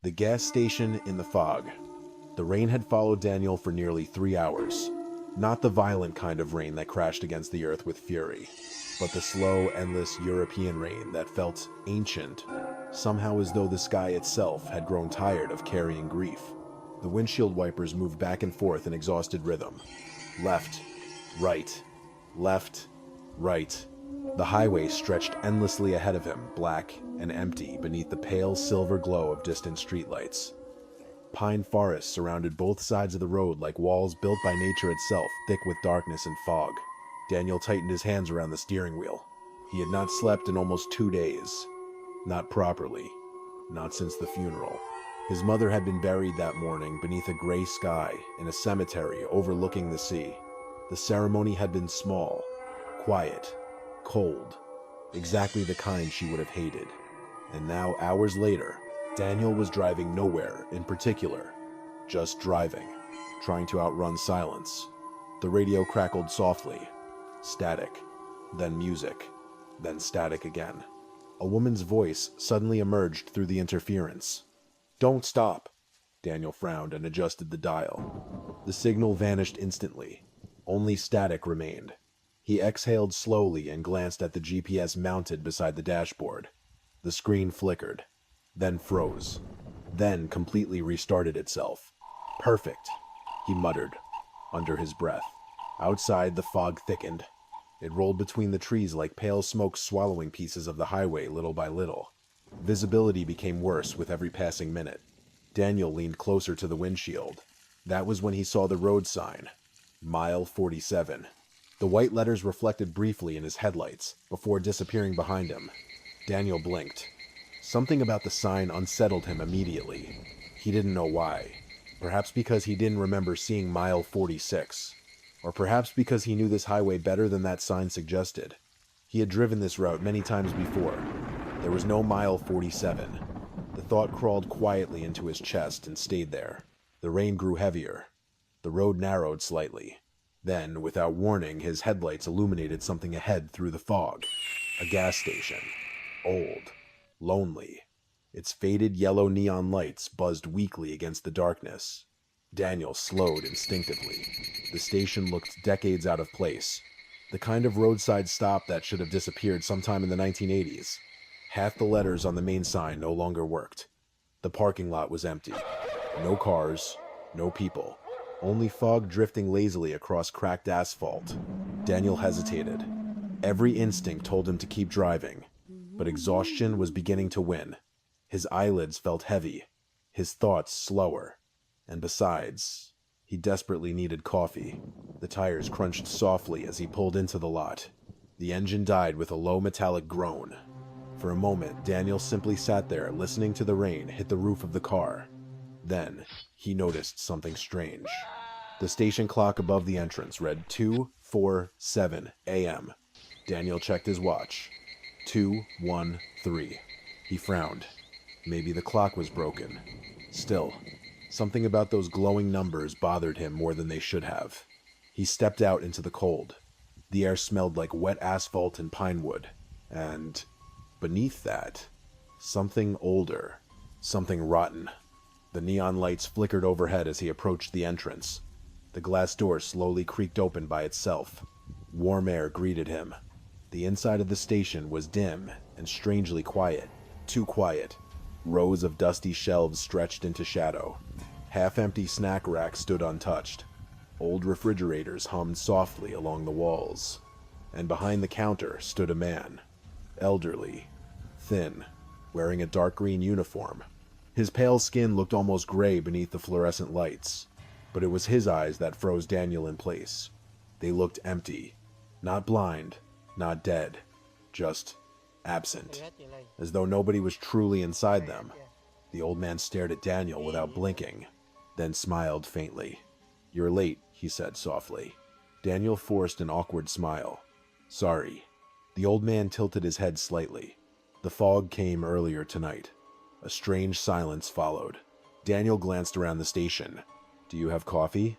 The gas station in the fog. The rain had followed Daniel for nearly 3 hours. Not the violent kind of rain that crashed against the earth with fury, but the slow, endless European rain that felt ancient, somehow as though the sky itself had grown tired of carrying grief. The windshield wipers moved back and forth in exhausted rhythm. Left, right, left, right. The highway stretched endlessly ahead of him, black and empty beneath the pale silver glow of distant streetlights. Pine forests surrounded both sides of the road like walls built by nature itself, thick with darkness and fog. Daniel tightened his hands around the steering wheel. He had not slept in almost 2 days. Not properly. Not since the funeral. His mother had been buried that morning beneath a gray sky in a cemetery overlooking the sea. The ceremony had been small, quiet, cold, exactly the kind she would have hated. And now, hours later, Daniel was driving nowhere in particular, just driving, trying to outrun silence. The radio crackled softly. Static, then music, then static again. A woman's voice suddenly emerged through the interference. "Don't stop." Daniel frowned and adjusted the dial. The signal vanished instantly. Only static remained. He exhaled slowly and glanced at the GPS mounted beside the dashboard. The screen flickered, then froze, then completely restarted itself. "Perfect," he muttered, under his breath. Outside, the fog thickened. It rolled between the trees like pale smoke swallowing pieces of the highway little by little. Visibility became worse with every passing minute. Daniel leaned closer to the windshield. That was when he saw the road sign. Mile 47. The white letters reflected briefly in his headlights, before disappearing behind him. Daniel blinked. Something about the sign unsettled him immediately. He didn't know why. Perhaps because he didn't remember seeing Mile 46. Or perhaps because he knew this highway better than that sign suggested. He had driven this route many times before. There was no Mile 47. The thought crawled quietly into his chest and stayed there. The rain grew heavier. The road narrowed slightly. Then, without warning, his headlights illuminated something ahead through the fog. A gas station. Old. Lonely. Its faded yellow neon lights buzzed weakly against the darkness. Daniel slowed instinctively. The station looked decades out of place. The kind of roadside stop that should have disappeared sometime in the 1980s. Half the letters on the main sign no longer worked. The parking lot was empty. No cars, no people. Only fog drifting lazily across cracked asphalt. Daniel hesitated. Every instinct told him to keep driving, but exhaustion was beginning to win. His eyelids felt heavy, his thoughts slower. And besides, he desperately needed coffee. The tires crunched softly as he pulled into the lot. The engine died with a low metallic groan. For a moment, Daniel simply sat there listening to the rain hit the roof of the car. Then, he noticed something strange. The station clock above the entrance read 2:47 a.m. Daniel checked his watch. 2:13. He frowned. Maybe the clock was broken. Still, something about those glowing numbers bothered him more than they should have. He stepped out into the cold. The air smelled like wet asphalt and pine wood. And beneath that, something older. Something rotten. The neon lights flickered overhead as he approached the entrance. The glass door slowly creaked open by itself. Warm air greeted him. The inside of the station was dim and strangely quiet. Too quiet. Rows of dusty shelves stretched into shadow. Half-empty snack racks stood untouched. Old refrigerators hummed softly along the walls. And behind the counter stood a man. Elderly. Thin. Wearing a dark green uniform. His pale skin looked almost gray beneath the fluorescent lights. But it was his eyes that froze Daniel in place. They looked empty. Not blind. Not dead. Just absent. As though nobody was truly inside them. The old man stared at Daniel without blinking, then smiled faintly. "You're late," he said softly. Daniel forced an awkward smile. "Sorry." The old man tilted his head slightly. The fog came earlier tonight. A strange silence followed. Daniel glanced around the station. "Do you have coffee?"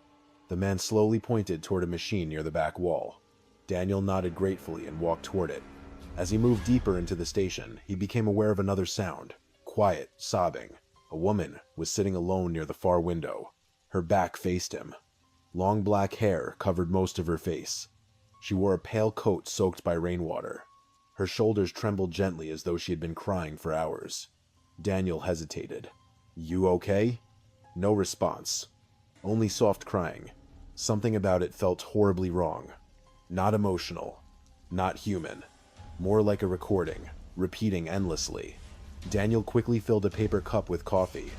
The man slowly pointed toward a machine near the back wall. Daniel nodded gratefully and walked toward it. As he moved deeper into the station, he became aware of another sound. Quiet, sobbing. A woman was sitting alone near the far window. Her back faced him. Long black hair covered most of her face. She wore a pale coat soaked by rainwater. Her shoulders trembled gently as though she had been crying for hours. Daniel hesitated. "You okay?" No response. Only soft crying. Something about it felt horribly wrong. Not emotional. Not human. More like a recording, repeating endlessly. Daniel quickly filled a paper cup with coffee.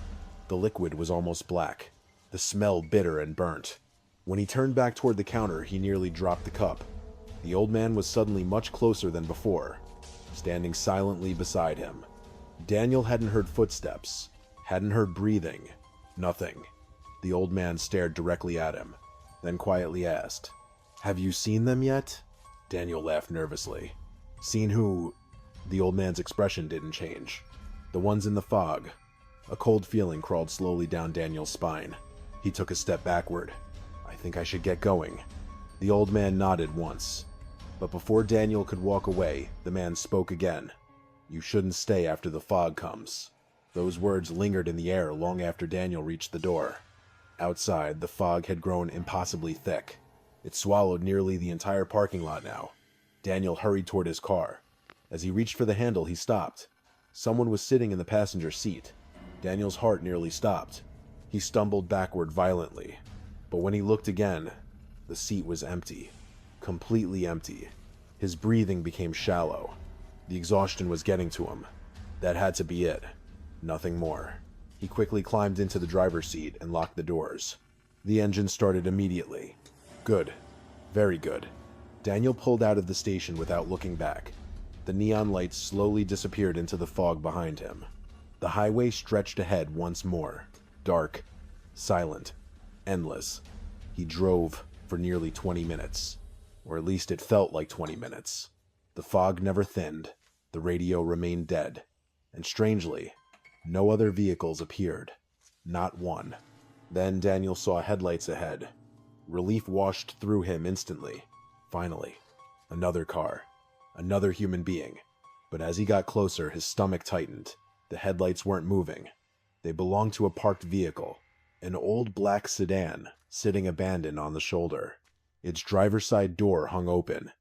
The liquid was almost black. The smell bitter and burnt. When he turned back toward the counter, he nearly dropped the cup. The old man was suddenly much closer than before, standing silently beside him. Daniel hadn't heard footsteps, hadn't heard breathing, nothing. The old man stared directly at him, then quietly asked, "Have you seen them yet?" Daniel laughed nervously. "Seen who?" The old man's expression didn't change. "The ones in the fog." A cold feeling crawled slowly down Daniel's spine. He took a step backward. "I think I should get going." The old man nodded once. But before Daniel could walk away, the man spoke again. "You shouldn't stay after the fog comes." Those words lingered in the air long after Daniel reached the door. Outside, the fog had grown impossibly thick. It swallowed nearly the entire parking lot now. Daniel hurried toward his car. As he reached for the handle, he stopped. Someone was sitting in the passenger seat. Daniel's heart nearly stopped. He stumbled backward violently. But when he looked again, the seat was empty. Completely empty. His breathing became shallow. The exhaustion was getting to him. That had to be it. Nothing more. He quickly climbed into the driver's seat and locked the doors. The engine started immediately. Good. Very good. Daniel pulled out of the station without looking back. The neon lights slowly disappeared into the fog behind him. The highway stretched ahead once more. Dark. Silent. Endless. He drove for nearly 20 minutes. Or at least it felt like 20 minutes. The fog never thinned. The radio remained dead. And strangely, no other vehicles appeared. Not one. Then Daniel saw headlights ahead. Relief washed through him instantly. Finally, another car. Another human being. But as he got closer, his stomach tightened. The headlights weren't moving. They belonged to a parked vehicle. An old black sedan, sitting abandoned on the shoulder. Its driver's side door hung open.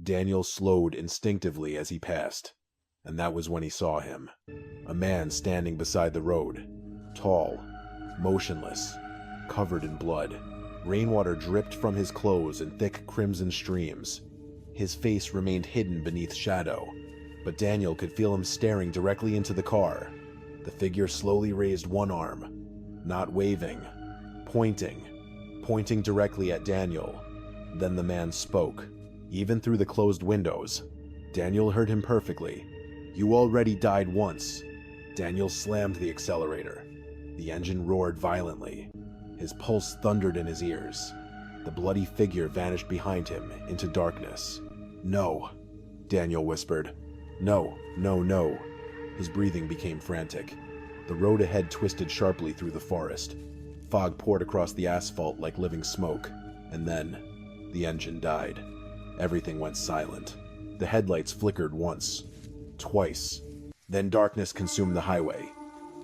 Daniel slowed instinctively as he passed. And that was when he saw him. A man standing beside the road. Tall. Motionless. Covered in blood. Rainwater dripped from his clothes in thick crimson streams. His face remained hidden beneath shadow. But Daniel could feel him staring directly into the car. The figure slowly raised one arm. Not waving. Pointing directly at Daniel. Then the man spoke. Even through the closed windows. Daniel heard him perfectly. "You already died once." Daniel slammed the accelerator. The engine roared violently. His pulse thundered in his ears. The bloody figure vanished behind him into darkness. "No," Daniel whispered. "No, no, no." His breathing became frantic. The road ahead twisted sharply through the forest. Fog poured across the asphalt like living smoke. And then, the engine died. Everything went silent. The headlights flickered once. Twice. Then darkness consumed the highway.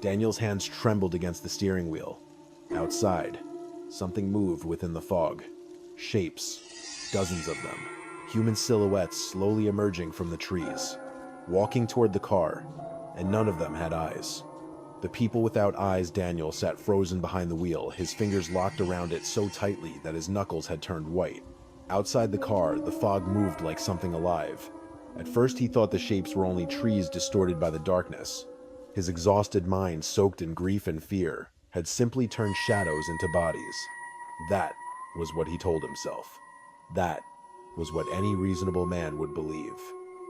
Daniel's hands trembled against the steering wheel. Outside, something moved within the fog. Shapes. Dozens of them. Human silhouettes slowly emerging from the trees. Walking toward the car, and none of them had eyes. The people without eyes Daniel sat frozen behind the wheel, his fingers locked around it so tightly that his knuckles had turned white. Outside the car, the fog moved like something alive. At first he thought the shapes were only trees distorted by the darkness. His exhausted mind, soaked in grief and fear, had simply turned shadows into bodies. That was what he told himself. That was what any reasonable man would believe.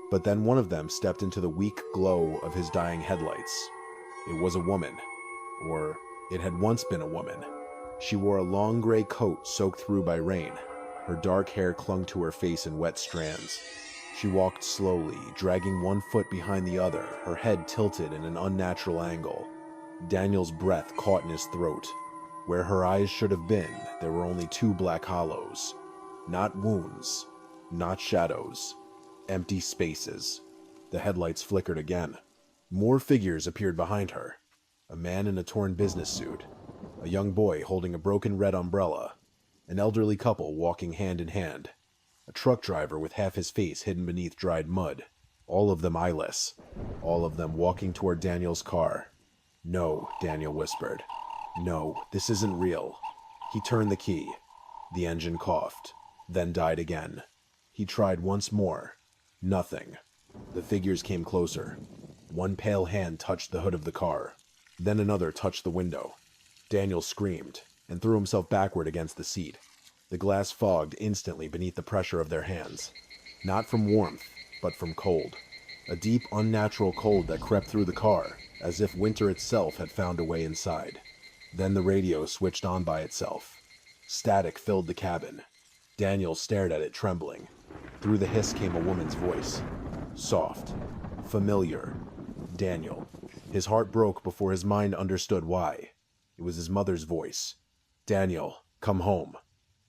But then one of them stepped into the weak glow of his dying headlights. It was a woman. Or it had once been a woman. She wore a long gray coat soaked through by rain. Her dark hair clung to her face in wet strands. She walked slowly, dragging one foot behind the other, her head tilted in an unnatural angle. Daniel's breath caught in his throat. Where her eyes should have been, there were only two black hollows. Not wounds, not shadows. Empty spaces. The headlights flickered again. More figures appeared behind her. A man in a torn business suit, a young boy holding a broken red umbrella, an elderly couple walking hand in hand, a truck driver with half his face hidden beneath dried mud, all of them eyeless, all of them walking toward Daniel's car. "No," Daniel whispered. "No, this isn't real." He turned the key. The engine coughed, then died again. He tried once more. Nothing. The figures came closer. One pale hand touched the hood of the car. Then another touched the window. Daniel screamed and threw himself backward against the seat. The glass fogged instantly beneath the pressure of their hands. Not from warmth, but from cold. A deep, unnatural cold that crept through the car, as if winter itself had found a way inside. Then the radio switched on by itself. Static filled the cabin. Daniel stared at it, trembling. Through the hiss came a woman's voice. Soft. Familiar. Daniel. His heart broke before his mind understood why. It was his mother's voice. "Daniel, come home."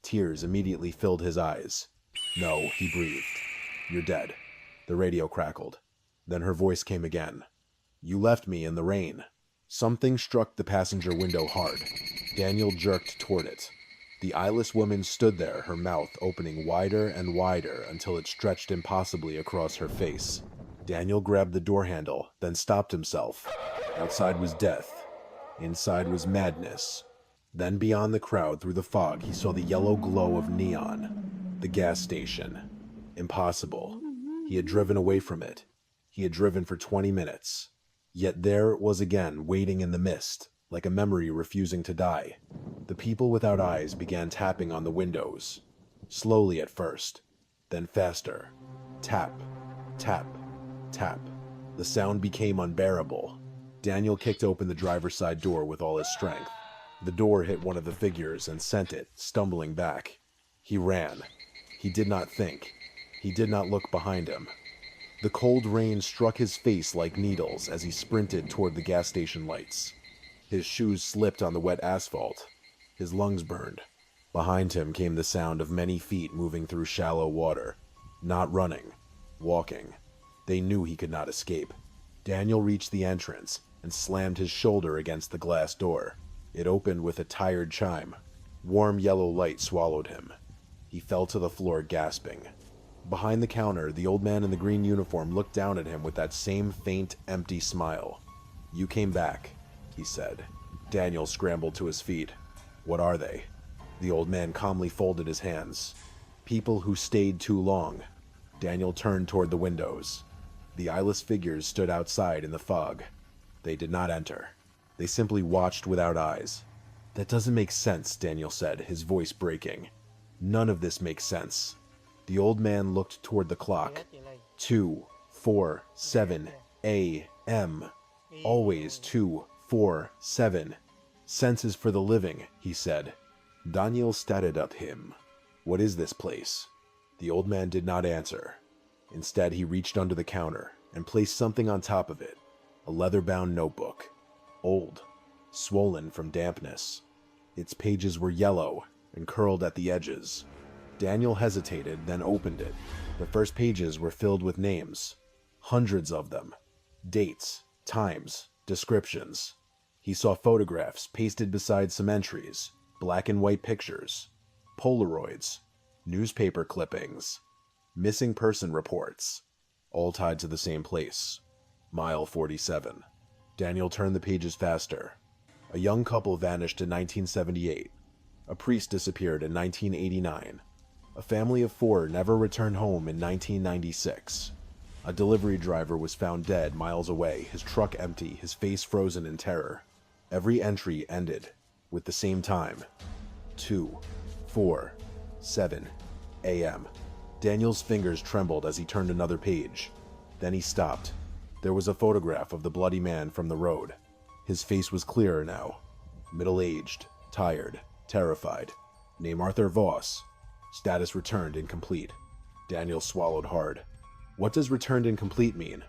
Tears immediately filled his eyes. "No," he breathed. "You're dead." The radio crackled. Then her voice came again. "You left me in the rain." Something struck the passenger window hard. Daniel jerked toward it. The eyeless woman stood there, her mouth opening wider and wider until it stretched impossibly across her face. Daniel grabbed the door handle, then stopped himself. Outside was death. Inside was madness. Then beyond the crowd, through the fog, he saw the yellow glow of neon. The gas station. Impossible. He had driven away from it. He had driven for 20 minutes. Yet there it was again, waiting in the mist, like a memory refusing to die. The people without eyes began tapping on the windows. Slowly at first, then faster. Tap, tap, tap. The sound became unbearable. Daniel kicked open the driver's side door with all his strength. The door hit one of the figures and sent it, stumbling back. He ran. He did not think. He did not look behind him. The cold rain struck his face like needles as he sprinted toward the gas station lights. His shoes slipped on the wet asphalt. His lungs burned. Behind him came the sound of many feet moving through shallow water. Not running. Walking. They knew he could not escape. Daniel reached the entrance and slammed his shoulder against the glass door. It opened with a tired chime. Warm yellow light swallowed him. He fell to the floor gasping. Behind the counter, the old man in the green uniform looked down at him with that same faint, empty smile. "You came back," he said. Daniel scrambled to his feet. "What are they?" The old man calmly folded his hands. "People who stayed too long." Daniel turned toward the windows. The eyeless figures stood outside in the fog. They did not enter. They simply watched without eyes. "That doesn't make sense," Daniel said, his voice breaking. "None of this makes sense." The old man looked toward the clock. 2:47 a.m. Always 2:47. "Senses for the living," he said. Daniel stared at him. "What is this place?" The old man did not answer. Instead, he reached under the counter and placed something on top of it. A leather-bound notebook. Old. Swollen from dampness. Its pages were yellow and curled at the edges. Daniel hesitated, then opened it. The first pages were filled with names. Hundreds of them. Dates, times, descriptions. He saw photographs pasted beside some entries. Black and white pictures. Polaroids. Newspaper clippings. Missing person reports. All tied to the same place. Mile 47. Daniel turned the pages faster. A young couple vanished in 1978. A priest disappeared in 1989. A family of 4 never returned home in 1996. A delivery driver was found dead miles away, his truck empty, his face frozen in terror. Every entry ended with the same time. 2:47 a.m. Daniel's fingers trembled as he turned another page. Then he stopped. There was a photograph of the bloody man from the road. His face was clearer now. Middle-aged, tired, terrified. Name Arthur Voss. Status returned incomplete. Daniel swallowed hard. What does returned incomplete mean?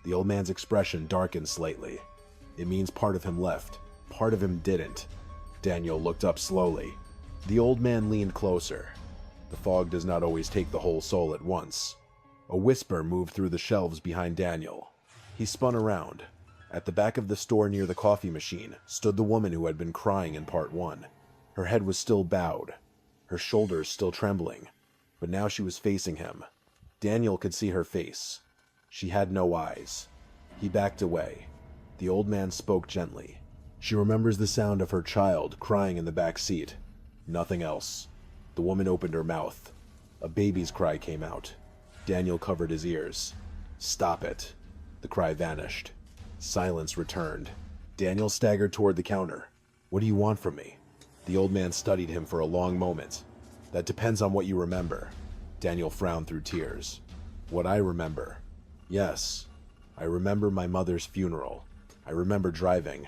The old man's expression darkened slightly. It means part of him left. Part of him didn't. Daniel looked up slowly. The old man leaned closer. The fog does not always take the whole soul at once. A whisper moved through the shelves behind Daniel. He spun around. At the back of the store near the coffee machine stood the woman who had been crying in part 1. Her head was still bowed, her shoulders still trembling, but now she was facing him. Daniel could see her face. She had no eyes. He backed away. The old man spoke gently. She remembers the sound of her child crying in the back seat. Nothing else. The woman opened her mouth. A baby's cry came out. Daniel covered his ears. Stop it. The cry vanished. Silence returned. Daniel staggered toward the counter. What do you want from me? The old man studied him for a long moment. That depends on what you remember. Daniel frowned through tears. What I remember? Yes. I remember my mother's funeral. I remember driving.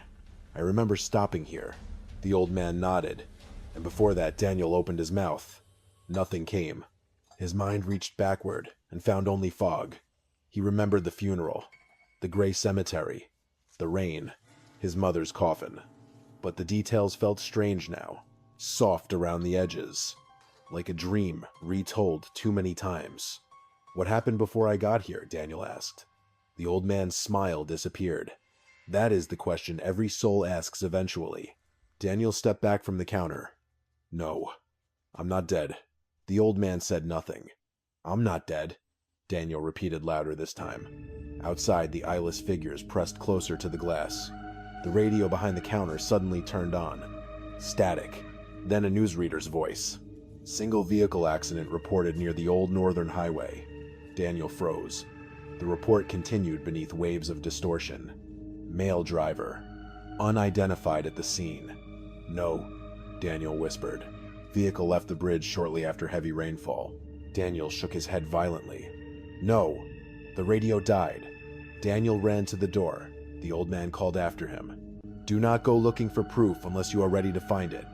I remember stopping here. The old man nodded. And before that, Daniel opened his mouth. Nothing came. His mind reached backward and found only fog. He remembered the funeral, the gray cemetery, the rain, his mother's coffin. But the details felt strange now, soft around the edges, like a dream retold too many times. What happened before I got here? Daniel asked. The old man's smile disappeared. That is the question every soul asks eventually. Daniel stepped back from the counter. No, I'm not dead. The old man said nothing. I'm not dead, Daniel repeated louder this time. Outside, the eyeless figures pressed closer to the glass. The radio behind the counter suddenly turned on. Static. Then a newsreader's voice. Single vehicle accident reported near the old northern highway. Daniel froze. The report continued beneath waves of distortion. Male driver. Unidentified at the scene. No, Daniel whispered. Vehicle left the bridge shortly after heavy rainfall. Daniel shook his head violently. No. The radio died. Daniel ran to the door. The old man called after him. Do not go looking for proof unless you are ready to find it.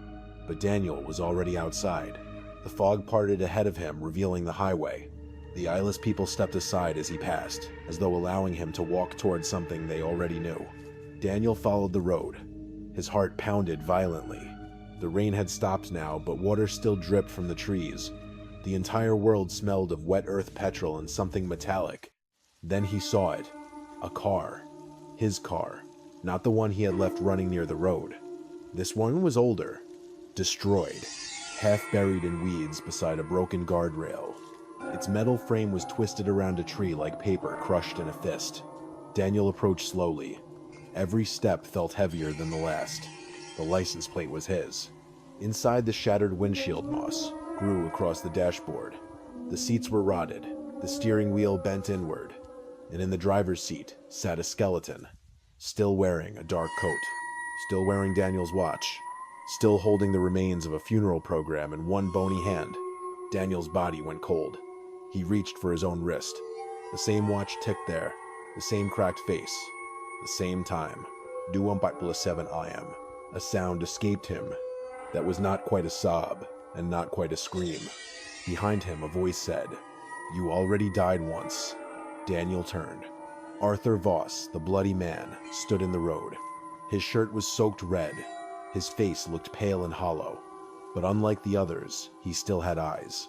But Daniel was already outside. The fog parted ahead of him, revealing the highway. The eyeless people stepped aside as he passed, as though allowing him to walk towards something they already knew. Daniel followed the road. His heart pounded violently. The rain had stopped now, but water still dripped from the trees. The entire world smelled of wet earth petrol and something metallic. Then he saw it. A car. His car. Not the one he had left running near the road. This one was older. Destroyed. Half buried in weeds beside a broken guardrail. Its metal frame was twisted around a tree like paper crushed in a fist. Daniel approached slowly. Every step felt heavier than the last. The license plate was his. Inside, the shattered windshield moss grew across the dashboard. The seats were rotted, the steering wheel bent inward, and in the driver's seat sat a skeleton, still wearing a dark coat, still wearing Daniel's watch, still holding the remains of a funeral program in one bony hand. Daniel's body went cold. He reached for his own wrist. The same watch ticked there, the same cracked face, the same time. 2:47 AM. A sound escaped him that was not quite a sob and not quite a scream. Behind him, a voice said, "You already died once." Daniel turned. Arthur Voss, the bloody man, stood in the road. His shirt was soaked red. His face looked pale and hollow. But unlike the others, he still had eyes.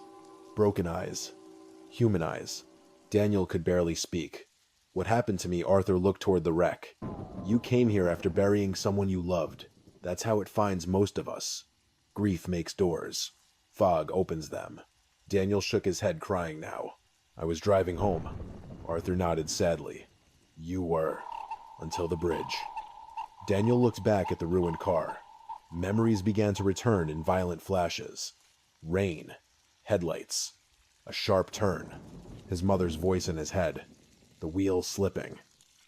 Broken eyes. Human eyes. Daniel could barely speak. "What happened to me?" Arthur looked toward the wreck. "You came here after burying someone you loved. That's how it finds most of us. Grief makes doors. Fog opens them." Daniel shook his head, crying now. "I was driving home." Arthur nodded sadly. "You were. Until the bridge." Daniel looked back at the ruined car. Memories began to return in violent flashes. Rain. Headlights. A sharp turn. His mother's voice in his head. The wheel slipping.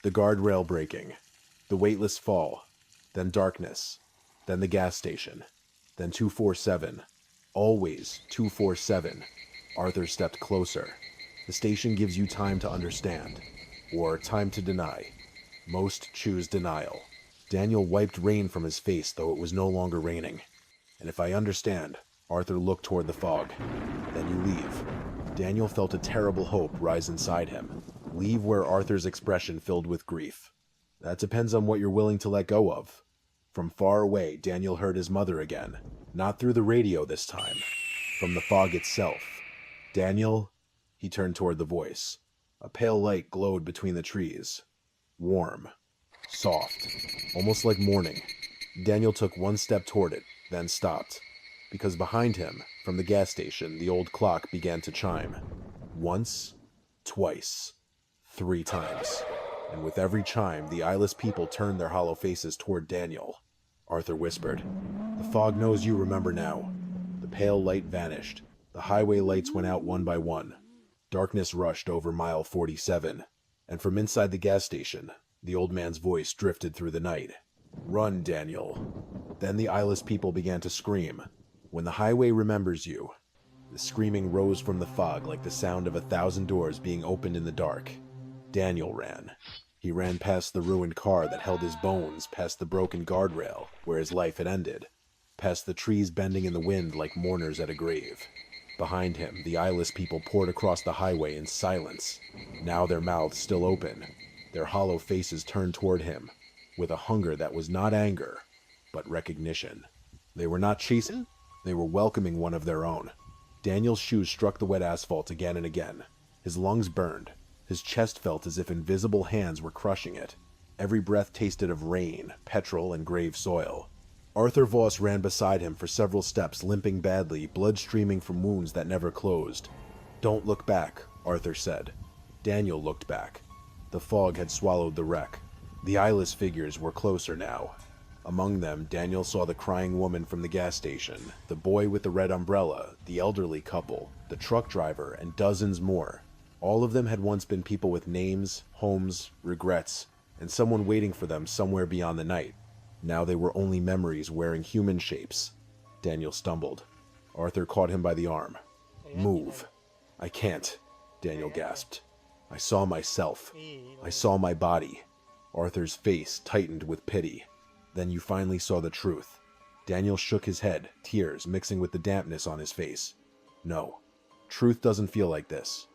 The guardrail breaking. The weightless fall. Then darkness. Then the gas station. Then 247. Always 247. Arthur stepped closer. The station gives you time to understand. Or time to deny. Most choose denial. Daniel wiped rain from his face, though it was no longer raining. "And if I understand," Arthur looked toward the fog. "Then you leave." Daniel felt a terrible hope rise inside him. Leave where Arthur's expression filled with grief. "That depends on what you're willing to let go of." From far away, Daniel heard his mother again. Not through the radio this time. From the fog itself. "Daniel?" He turned toward the voice. A pale light glowed between the trees. Warm. soft, almost like morning. Daniel took one step toward it, then stopped, because behind him, from the gas station, the old clock began to chime. Once, twice, 3 times. And with every chime, the eyeless people turned their hollow faces toward Daniel. Arthur whispered, "The fog knows you remember now." The pale light vanished. The highway lights went out one by one. Darkness rushed over mile 47, and from inside the gas station, the old man's voice drifted through the night. "Run, Daniel." Then the eyeless people began to scream. "When the highway remembers you." The screaming rose from the fog like the sound of 1,000 doors being opened in the dark. Daniel ran. He ran past the ruined car that held his bones, past the broken guardrail where his life had ended, past the trees bending in the wind like mourners at a grave. Behind him, the eyeless people poured across the highway in silence, now their mouths still open, their hollow faces turned toward him, with a hunger that was not anger, but recognition. They were not chasing, they were welcoming one of their own. Daniel's shoes struck the wet asphalt again and again. His lungs burned. His chest felt as if invisible hands were crushing it. Every breath tasted of rain, petrol, and grave soil. Arthur Voss ran beside him for several steps, limping badly, blood streaming from wounds that never closed. "Don't look back," Arthur said. Daniel looked back. The fog had swallowed the wreck. The eyeless figures were closer now. Among them, Daniel saw the crying woman from the gas station, the boy with the red umbrella, the elderly couple, the truck driver, and dozens more. All of them had once been people with names, homes, regrets, and someone waiting for them somewhere beyond the night. Now they were only memories wearing human shapes. Daniel stumbled. Arthur caught him by the arm. "Move." "I can't," Daniel gasped. "I saw myself. I saw my body." Arthur's face tightened with pity. "Then you finally saw the truth." Daniel shook his head, tears mixing with the dampness on his face. "No, truth doesn't feel like this."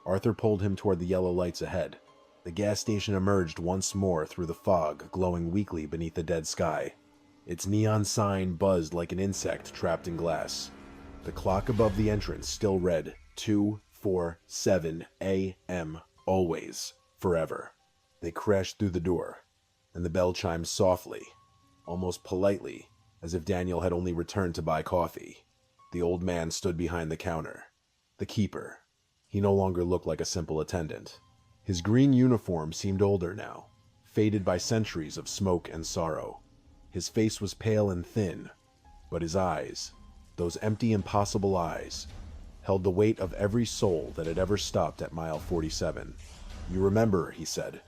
Arthur pulled him toward the yellow lights ahead. The gas station emerged once more through the fog, glowing weakly beneath the dead sky. Its neon sign buzzed like an insect trapped in glass. The clock above the entrance still read 2:47 a.m. always, forever. They crashed through the door, and the bell chimed softly, almost politely, as if Daniel had only returned to buy coffee. The old man stood behind the counter. The keeper. He no longer looked like a simple attendant. His green uniform seemed older now, faded by centuries of smoke and sorrow. His face was pale and thin, but his eyes, those empty, impossible eyes, held the weight of every soul that had ever stopped at mile 47. "You remember," he said.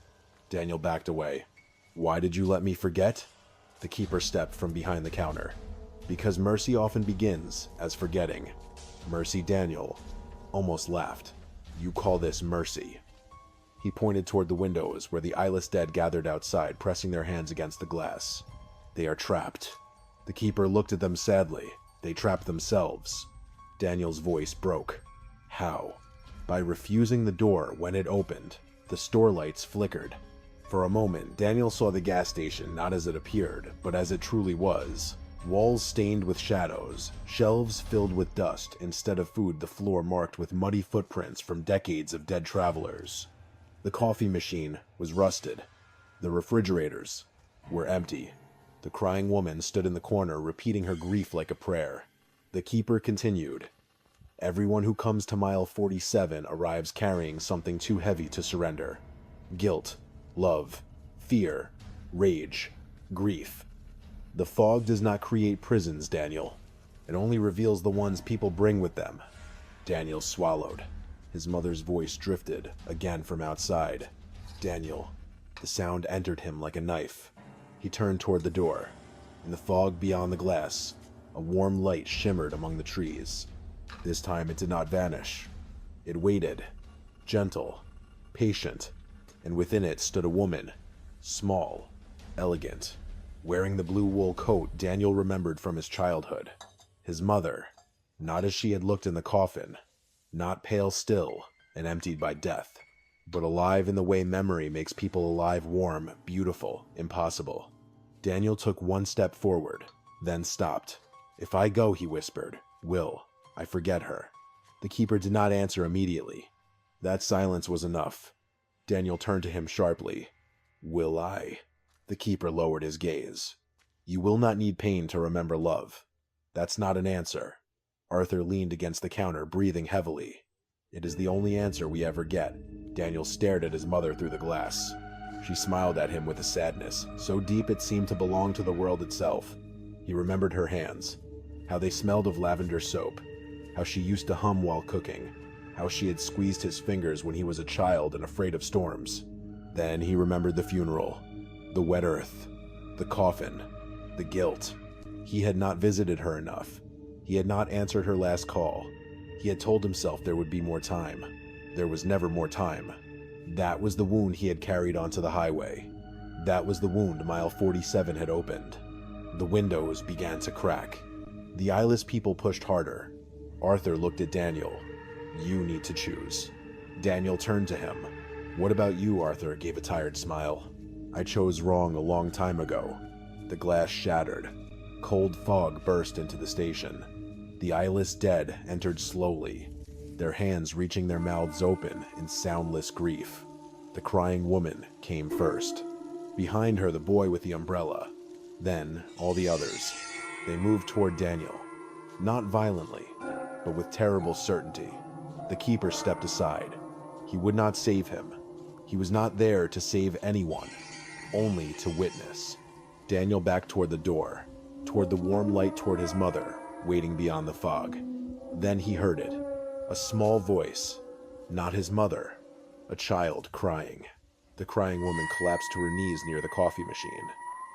Daniel backed away. "Why did you let me forget?" The keeper stepped from behind the counter. "Because mercy often begins as forgetting." Mercy, Daniel almost laughed. "You call this mercy." He pointed toward the windows where the eyeless dead gathered outside, pressing their hands against the glass. "They are trapped." The keeper looked at them sadly. "They trapped themselves." Daniel's voice broke. "How?" "By refusing the door when it opened." The store lights flickered. For a moment, Daniel saw the gas station not as it appeared, but as it truly was. Walls stained with shadows, shelves filled with dust, instead of food the floor marked with muddy footprints from decades of dead travelers. The coffee machine was rusted. The refrigerators were empty. The crying woman stood in the corner, repeating her grief like a prayer. The keeper continued. "Everyone who comes to mile 47 arrives carrying something too heavy to surrender. Guilt, love, fear, rage, grief. The fog does not create prisons, Daniel. It only reveals the ones people bring with them." Daniel swallowed. His mother's voice drifted, again from outside. "Daniel." The sound entered him like a knife. He turned toward the door. In the fog beyond the glass, a warm light shimmered among the trees. This time it did not vanish. It waited, gentle, patient, and within it stood a woman, small, elegant. Wearing the blue wool coat Daniel remembered from his childhood. His mother, not as she had looked in the coffin, not pale still and emptied by death, but alive in the way memory makes people alive, warm, beautiful, impossible. Daniel took one step forward, then stopped. "If I go," he whispered, "will I forget her?" The keeper did not answer immediately. That silence was enough. Daniel turned to him sharply. "Will I?" The keeper lowered his gaze. You will not need pain to remember love. That's not an answer. Arthur leaned against the counter, breathing heavily. It is the only answer we ever get. Daniel stared at his mother through the glass. She smiled at him with a sadness, so deep it seemed to belong to the world itself. He remembered her hands, how they smelled of lavender soap, how she used to hum while cooking, how she had squeezed his fingers when he was a child and afraid of storms. Then he remembered the funeral, the wet earth, the coffin, the guilt. He had not visited her enough. He had not answered her last call. He had told himself there would be more time. There was never more time. That was the wound he had carried onto the highway. That was the wound mile 47 had opened. The windows began to crack. The eyeless people pushed harder. Arthur looked at Daniel. You need to choose. Daniel turned to him. What about you, Arthur? Gave a tired smile. I chose wrong a long time ago. The glass shattered. Cold fog burst into the station. The eyeless dead entered slowly, their hands reaching their mouths open in soundless grief. The crying woman came first. Behind her, the boy with the umbrella. Then, all the others. They moved toward Daniel. Not violently, but with terrible certainty. The keeper stepped aside. He would not save him. He was not there to save anyone, only to witness. Daniel backed toward the door, toward the warm light toward his mother, waiting beyond the fog. Then he heard it. A small voice. Not his mother. A child crying. The crying woman collapsed to her knees near the coffee machine.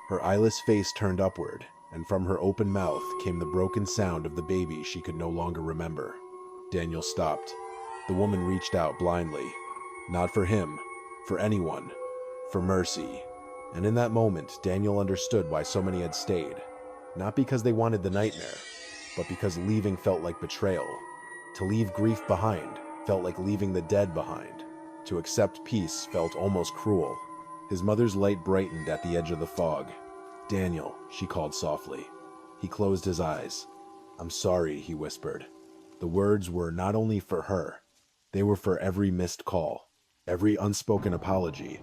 Her eyeless face turned upward, and from her open mouth came the broken sound of the baby she could no longer remember. Daniel stopped. The woman reached out blindly. Not for him, for anyone, for mercy. And in that moment, Daniel understood why so many had stayed. Not because they wanted the nightmare, but because leaving felt like betrayal. To leave grief behind felt like leaving the dead behind. To accept peace felt almost cruel. His mother's light brightened at the edge of the fog. Daniel, she called softly. He closed his eyes. I'm sorry, he whispered. The words were not only for her. They were for every missed call, every unspoken apology,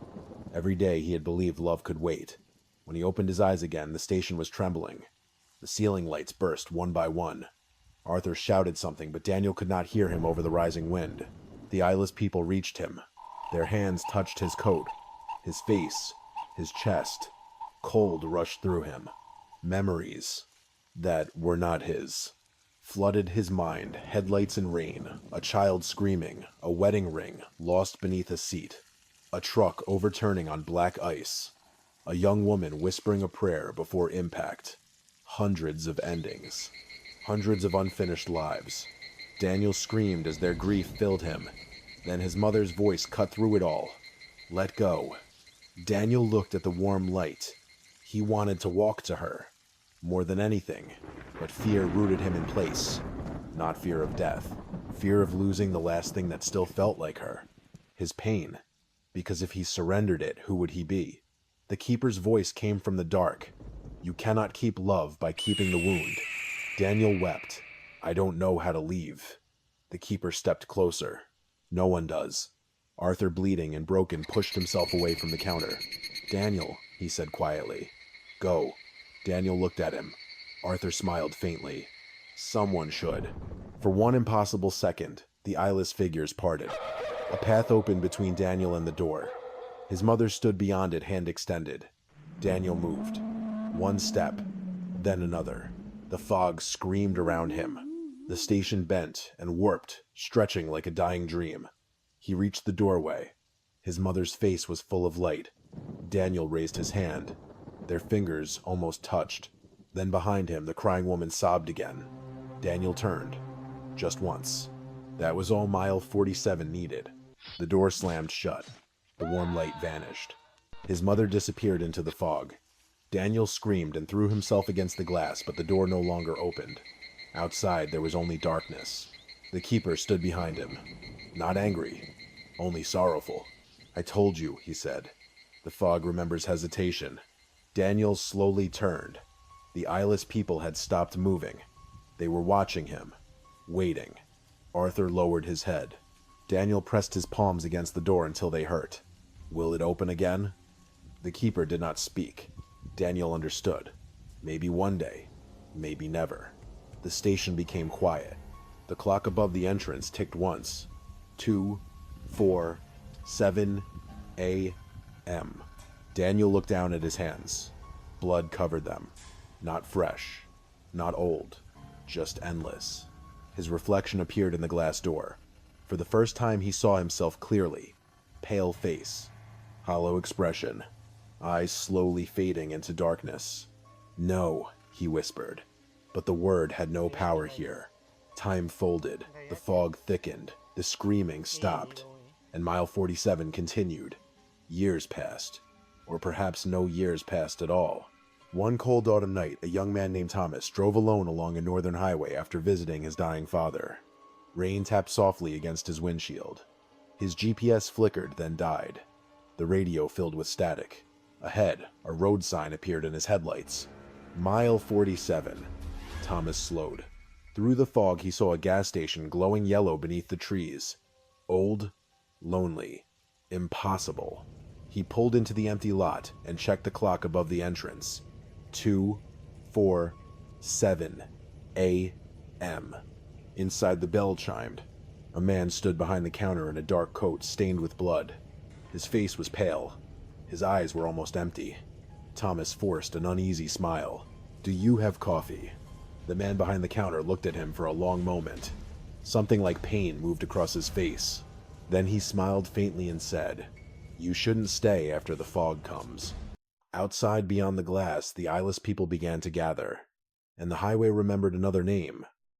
every day he had believed love could wait. When he opened his eyes again, the station was trembling. The ceiling lights burst one by one. Arthur shouted something, but Daniel could not hear him over the rising wind. The eyeless people reached him. Their hands touched his coat, his face, his chest. Cold rushed through him. Memories that were not his flooded his mind. Headlights and rain, a child screaming, a wedding ring lost beneath a seat, a truck overturning on black ice, a young woman whispering a prayer before impact. Hundreds of endings. Hundreds of unfinished lives. Daniel screamed as their grief filled him. Then his mother's voice cut through it all. Let go. Daniel looked at the warm light. He wanted to walk to her. More than anything. But fear rooted him in place. Not fear of death. Fear of losing the last thing that still felt like her. His pain. Because if he surrendered it, who would he be? The keeper's voice came from the dark. You cannot keep love by keeping the wound. Daniel wept. I don't know how to leave. The keeper stepped closer. No one does. Arthur, bleeding and broken, pushed himself away from the counter. Daniel, he said quietly. Go. Daniel looked at him. Arthur smiled faintly. Someone should. For one impossible second, the eyeless figures parted. A path opened between Daniel and the door. His mother stood beyond it, hand extended. Daniel moved. One step, then another. The fog screamed around him. The station bent and warped, stretching like a dying dream. He reached the doorway. His mother's face was full of light. Daniel raised his hand. Their fingers almost touched. Then behind him, the crying woman sobbed again. Daniel turned. Just once. That was all mile 47 needed. The door slammed shut. The warm light vanished. His mother disappeared into the fog. Daniel screamed and threw himself against the glass, but the door no longer opened. Outside, there was only darkness. The keeper stood behind him. Not angry, only sorrowful. I told you, he said. The fog remembers hesitation. Daniel slowly turned. The eyeless people had stopped moving. They were watching him, waiting. Arthur lowered his head. Daniel pressed his palms against the door until they hurt. Will it open again? The keeper did not speak. Daniel understood. Maybe one day, maybe never. The station became quiet. The clock above the entrance ticked once. 2, 4, 7 a.m. Daniel looked down at his hands. Blood covered them. Not fresh, not old, just endless. His reflection appeared in the glass door. For the first time he saw himself clearly. Pale face, hollow expression, eyes slowly fading into darkness. "No," he whispered. But the word had no power here. Time folded, the fog thickened, the screaming stopped, and mile 47 continued. Years passed, or perhaps no years passed at all. One cold autumn night, a young man named Thomas drove alone along a northern highway after visiting his dying father. Rain tapped softly against his windshield. His GPS flickered, then died. The radio filled with static. Ahead, a road sign appeared in his headlights. Mile 47. Thomas slowed. Through the fog, he saw a gas station glowing yellow beneath the trees. Old, lonely, impossible. He pulled into the empty lot and checked the clock above the entrance. 2, 4, 7 a.m. Inside, the bell chimed. A man stood behind the counter in a dark coat stained with blood. His face was pale. His eyes were almost empty. Thomas forced an uneasy smile. "Do you have coffee?" The man behind the counter looked at him for a long moment. Something like pain moved across his face. Then he smiled faintly and said, "You shouldn't stay after the fog comes." Outside, beyond the glass, the eyeless people began to gather. And the highway remembered another name,